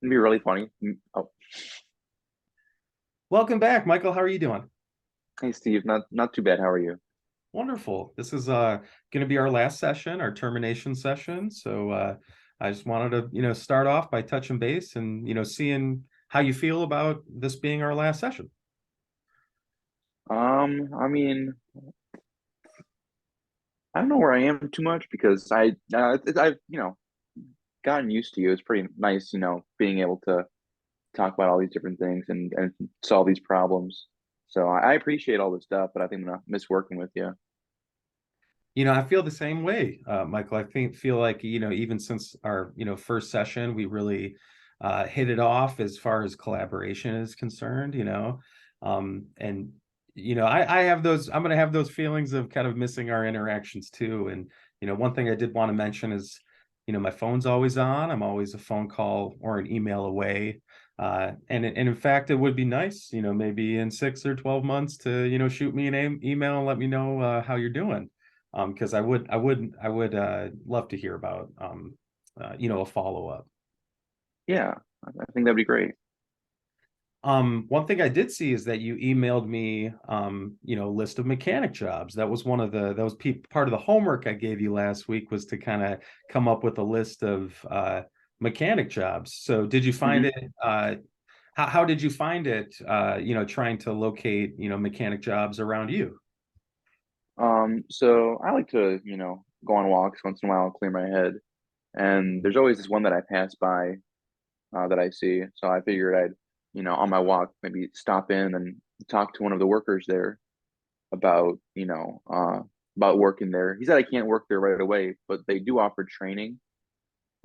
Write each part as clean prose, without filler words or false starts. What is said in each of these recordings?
It'd be really funny. Oh, Welcome back, Michael. How are you doing? hey Steve, not too bad. How are you? Wonderful. This is going to be our last session, our termination session. So I just wanted to, start off by touching base and, seeing how you feel about this being our last session. I mean, I don't know where I am too much because I've gotten used to you. It's pretty nice, being able to talk about all these different things and solve these problems. So I appreciate all this stuff, but I think I'm gonna miss working with you. I feel the same way, Michael. Feel like, even since our, first session, we really hit it off as far as collaboration is concerned. And I have I'm gonna have those feelings of kind of missing our interactions too. And one thing I did want to mention is, my phone's always on. I'm always a phone call or an email away. And in fact, it would be nice, maybe in 6 or 12 months to, shoot me an email and let me know how you're doing, because I would love to hear about a follow up. Yeah, I think that'd be great. One thing I did see is that you emailed me a list of mechanic jobs. That was part of the homework I gave you last week, was to kind of come up with a list of mechanic jobs. So did you find hmm it how did you find it, trying to locate, mechanic jobs around you? so I like to, go on walks once in a while, clear my head, and there's always this one that I pass by that I see. So I figured I'd, on my walk, maybe stop in and talk to one of the workers there about, about working there. He said I can't work there right away, but they do offer training.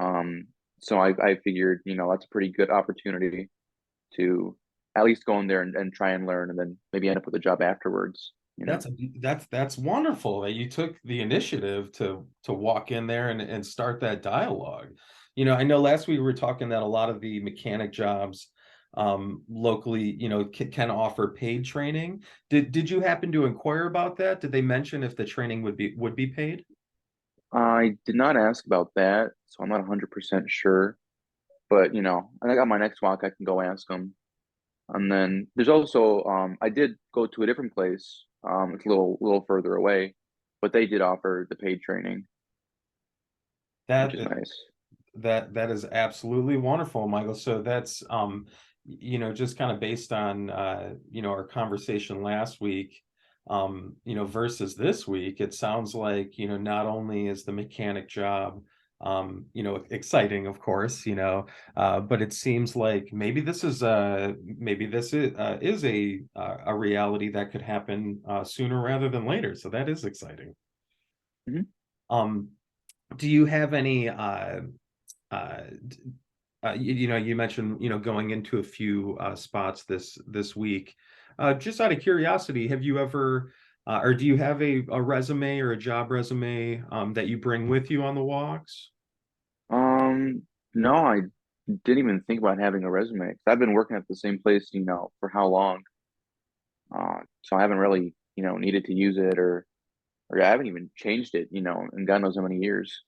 Um, so I figured, that's a pretty good opportunity to at least go in there and try and learn and then maybe end up with a job afterwards. That's that's wonderful that you took the initiative to walk in there and start that dialogue. I know last week we were talking that a lot of the mechanic jobs locally, can offer paid training. Did you happen to inquire about that? Did they mention if the training would be paid? I did not ask about that, so I'm not 100% sure. But, I think on my next walk, I can go ask them. And then there's also I did go to a different place. It's a little further away, but they did offer the paid training, which That is nice. that is absolutely wonderful, Michael. So that's just kind of based on our conversation last week, versus this week. It sounds like, not only is the mechanic job exciting, of course, but it seems like maybe this is a reality that could happen sooner rather than later. So that is exciting. hmm Um, do you have any uh, you mentioned, going into a few spots this week. Just out of curiosity, have you ever, or do you have a resume or a job resume that you bring with you on the walks? Um, no, I didn't even think about having a resume 'cause I've been working at the same place, for how long? So I haven't really, needed to use it or I haven't even changed it, in God knows how many years.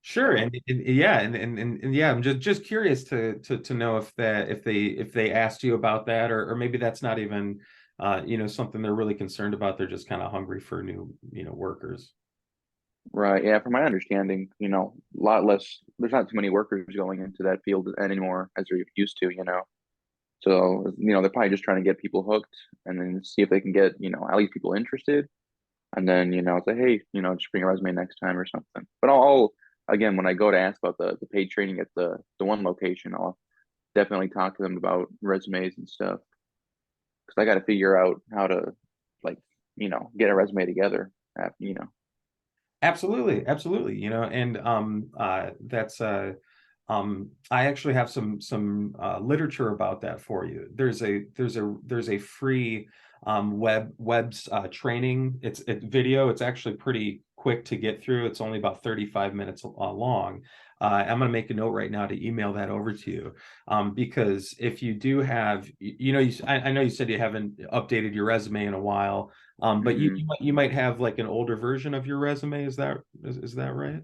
Sure, So and yeah, and yeah, I'm just curious to know if they asked you about that, or maybe that's not even something they're really concerned about. They're just kind of hungry for new workers. right, yeah, from my understanding, a lot less. There's not too many workers going into that field anymore as there used to. So, they're probably just trying to get people hooked and then see if they can get, at least people interested. And then, say, hey, just bring a resume next time or something. But again, when I go to ask about the paid training at the one location, I'll definitely talk to them about resumes and stuff because I got to figure out how to, like, get a resume together. Absolutely, absolutely. And that's I actually have some literature about that for you. There's a free webs training. It's video. It's actually pretty quick to get through. It's only about 35 minutes long. I'm going to make a note right now to email that over to you, because if you do have, I know you said you haven't updated your resume in a while. But you, hmm you might have like an older version of your resume. Is that right?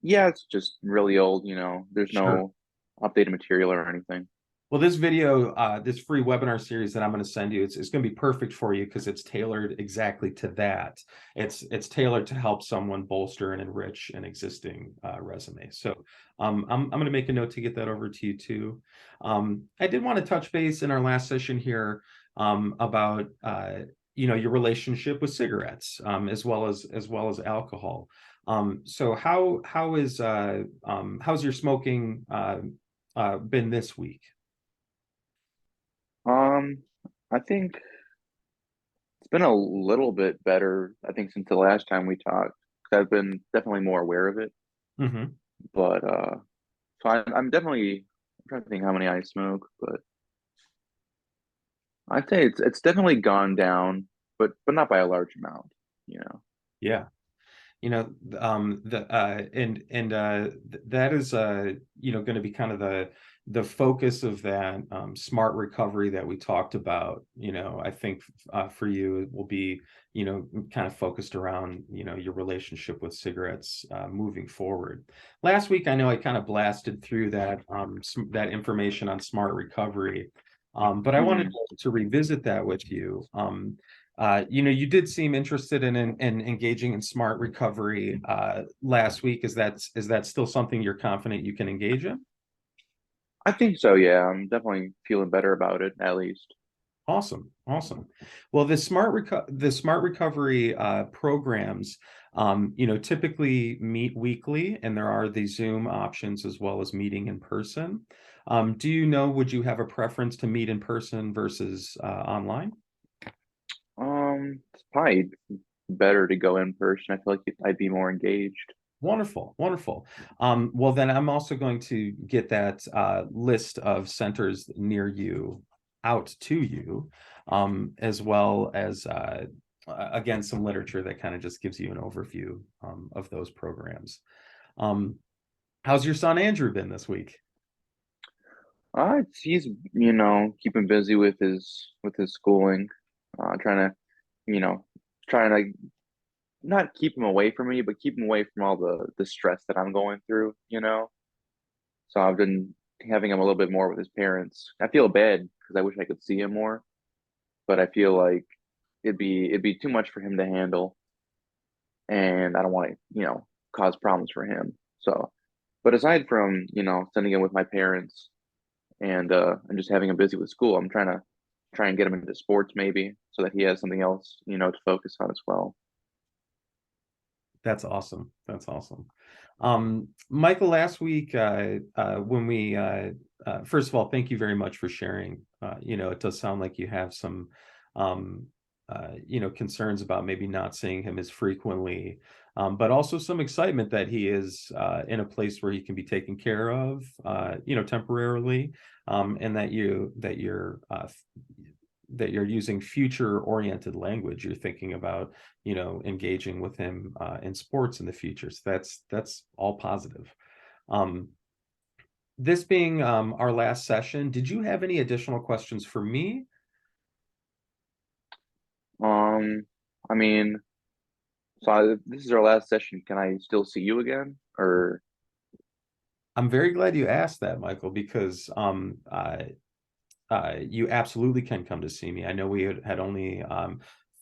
Yeah, it's just really old. There's Sure. no, updated material or anything. Well, this video, this free webinar series that I'm going to send you, it's going to be perfect for you because it's tailored exactly to that. It's tailored to help someone bolster and enrich an existing resume. So I'm going to make a note to get that over to you too. I did want to touch base in our last session here about your relationship with cigarettes, as well as alcohol. So how's your smoking been this week? Um, I think it's been a little bit better, I think, since the last time we talked. 'Cause I've been definitely more aware of it. Hmm. But so I'm definitely I'm trying to think how many I smoke, but I'd say it's definitely gone down, but not by a large amount, you know. Yeah. The that is going to be kind of the focus of that smart recovery that we talked about. I think for you it will be kind of focused around your relationship with cigarettes moving forward. Last week I know I kind of blasted through that information on smart recovery, but I wanted Hmm. to revisit that with you. You did seem interested in engaging in smart recovery last week. Is that still something you're confident you can engage in? I think so, yeah. I'm definitely feeling better about it, at least. Awesome, awesome. Well, the smart recovery programs, typically meet weekly, and there are the Zoom options as well as meeting in person. Would you have a preference to meet in person versus online? It's probably better to go in person. I feel like I'd be more engaged. Wonderful, wonderful. Well, then I'm also going to get that list of centers near you out to you, as well as again some literature that kind of just gives you an overview of those programs. Um, how's your son Andrew been this week? He's keeping busy with his schooling, trying to you know trying to not keep him away from me, but keep him away from all the stress that I'm going through. So I've been having him a little bit more with his parents. I feel bad because I wish I could see him more, but I feel like it'd be too much for him to handle, and I don't want to cause problems for him. So, but aside from sending him with my parents and just having him busy with school, I'm try and get him into sports maybe so that he has something else to focus on as well. That's awesome. That's awesome. Michael, last week, when we, first of all, thank you very much for sharing. It does sound like you have some, um, concerns about maybe not seeing him as frequently, but also some excitement that he is in a place where he can be taken care of, temporarily, and that you're using future oriented language. You're thinking about engaging with him in sports in the future, so that's all positive. um this being our last session, did you have any additional questions for me? Um, I mean, this is our last session. Can I still see you again? Or I'm very glad you asked that, Michael, because you absolutely can come to see me. I know we had only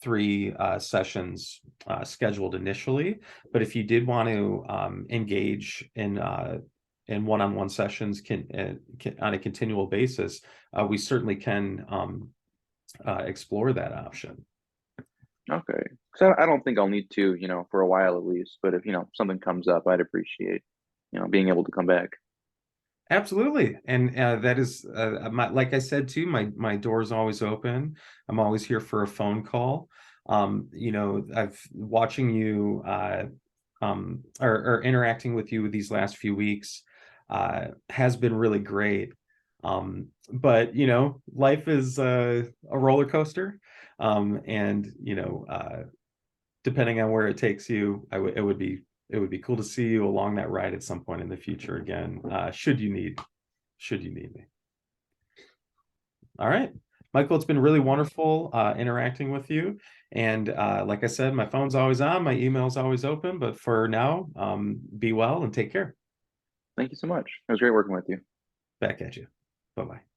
three sessions scheduled initially, but if you did want to engage in one-on-one sessions on a continual basis, we certainly can explore that option. okay, because I don't think I'll need to, for a while at least. But if something comes up, I'd appreciate being able to come back. Absolutely. And that is like I said too, my door is always open. I'm always here for a phone call. I've watching you or interacting with you these last few weeks has been really great. But life is a roller coaster. And depending on where it takes you, it would be cool to see you along that ride at some point in the future again, should you need me. All right, Michael, it's been really wonderful interacting with you. And like I said, my phone's always on, my email's always open. But for now, be well and take care. Thank you so much. It was great working with you. Back at you. Bye bye.